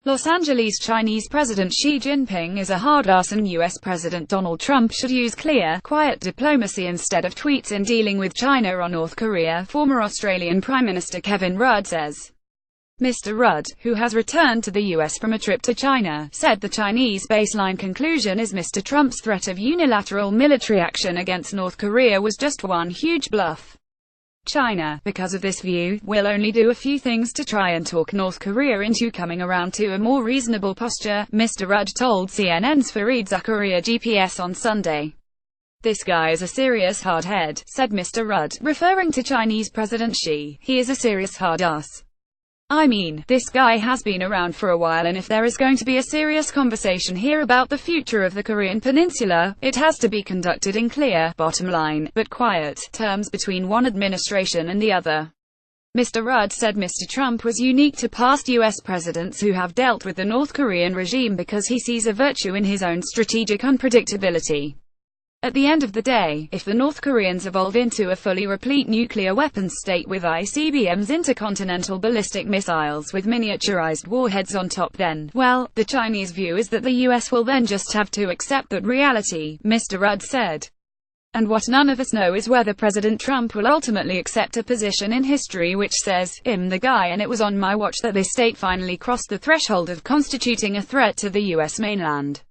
Los Angeles. Chinese President Xi Jinping is a hard-ass and U.S. President Donald Trump should use clear, quiet diplomacy instead of tweets in dealing with China or North Korea, former Australian Prime Minister Kevin Rudd says. Mr. Rudd, who has returned to the U.S. from a trip to China, said the Chinese baseline conclusion is Mr. Trump's threat of unilateral military action against North Korea was just one huge bluff. China, because of this view, will only do a few things to try and talk North Korea into coming around to a more reasonable posture, Mr. Rudd told CNN's Fareed Zakaria GPS on Sunday. "This guy is a serious hardhead," said Mr. Rudd, referring to Chinese President Xi. "He is a serious hard-ass. I mean, this guy has been around for a while, and if there is going to be a serious conversation here about the future of the Korean Peninsula, it has to be conducted in clear, bottom line, but quiet, terms between one administration and the other." Mr. Rudd said Mr. Trump was unique to past U.S. presidents who have dealt with the North Korean regime because he sees a virtue in his own strategic unpredictability. At the end of the day, if the North Koreans evolve into a fully replete nuclear weapons state with ICBMs, intercontinental ballistic missiles with miniaturized warheads on top, then, well, the Chinese view is that the US will then just have to accept that reality, Mr. Rudd said. And what none of us know is whether President Trump will ultimately accept a position in history which says, "I'm the guy, and it was on my watch that this state finally crossed the threshold of constituting a threat to the US mainland."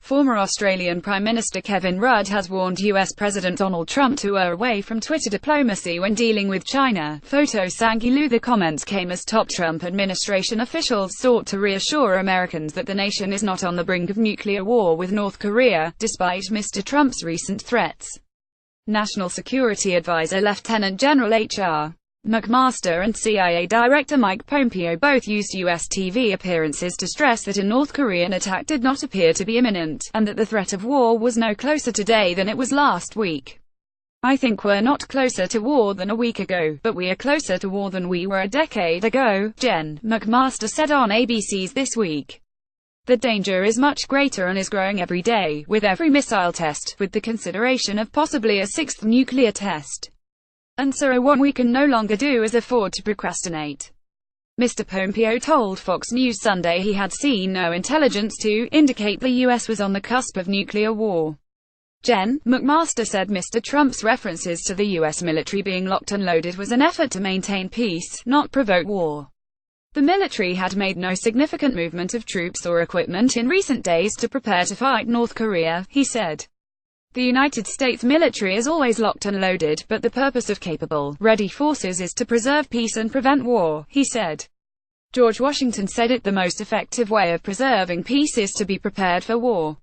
Former Australian Prime Minister Kevin Rudd has warned US President Donald Trump to err away from Twitter diplomacy when dealing with China. Photo Sangilu. The comments came as top Trump administration officials sought to reassure Americans that the nation is not on the brink of nuclear war with North Korea, despite Mr. Trump's recent threats. National Security Advisor Lieutenant General H.R. McMaster and CIA Director Mike Pompeo both used U.S. TV appearances to stress that a North Korean attack did not appear to be imminent, and that the threat of war was no closer today than it was last week. "I think we're not closer to war than a week ago, but we are closer to war than we were a decade ago," Gen. McMaster said on ABC's This Week. "The danger is much greater and is growing every day, with every missile test, with the consideration of possibly a sixth nuclear test. And so what we can no longer do is afford to procrastinate." Mr. Pompeo told Fox News Sunday he had seen no intelligence to indicate the U.S. was on the cusp of nuclear war. Gen. McMaster said Mr. Trump's references to the U.S. military being locked and loaded was an effort to maintain peace, not provoke war. The military had made no significant movement of troops or equipment in recent days to prepare to fight North Korea, he said. "The United States military is always locked and loaded, but the purpose of capable, ready forces is to preserve peace and prevent war," he said. George Washington said it the most effective way of preserving peace is to be prepared for war.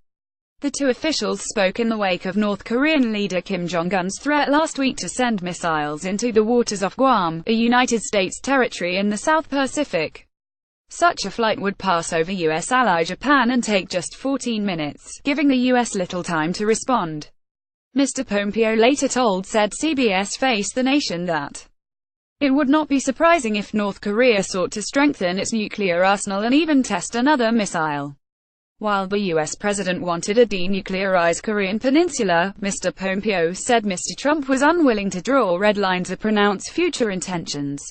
The two officials spoke in the wake of North Korean leader Kim Jong-un's threat last week to send missiles into the waters off Guam, a United States territory in the South Pacific. Such a flight would pass over U.S. ally Japan and take just 14 minutes, giving the U.S. little time to respond. Mr. Pompeo later told CBS Face the Nation that it would not be surprising if North Korea sought to strengthen its nuclear arsenal and even test another missile. While the U.S. president wanted a denuclearized Korean peninsula, Mr. Pompeo said Mr. Trump was unwilling to draw red lines or pronounce future intentions.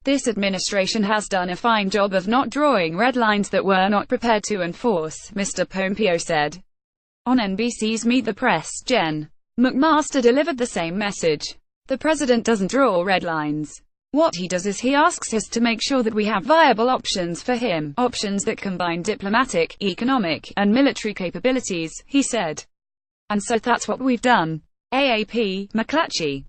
"This administration has done a fine job of not drawing red lines that we're not prepared to enforce," Mr. Pompeo said. On NBC's Meet the Press, Gen. McMaster delivered the same message. "The president doesn't draw red lines. What he does is he asks us to make sure that we have viable options for him, options that combine diplomatic, economic, and military capabilities," he said. "And so that's what we've done." AAP, McClatchy.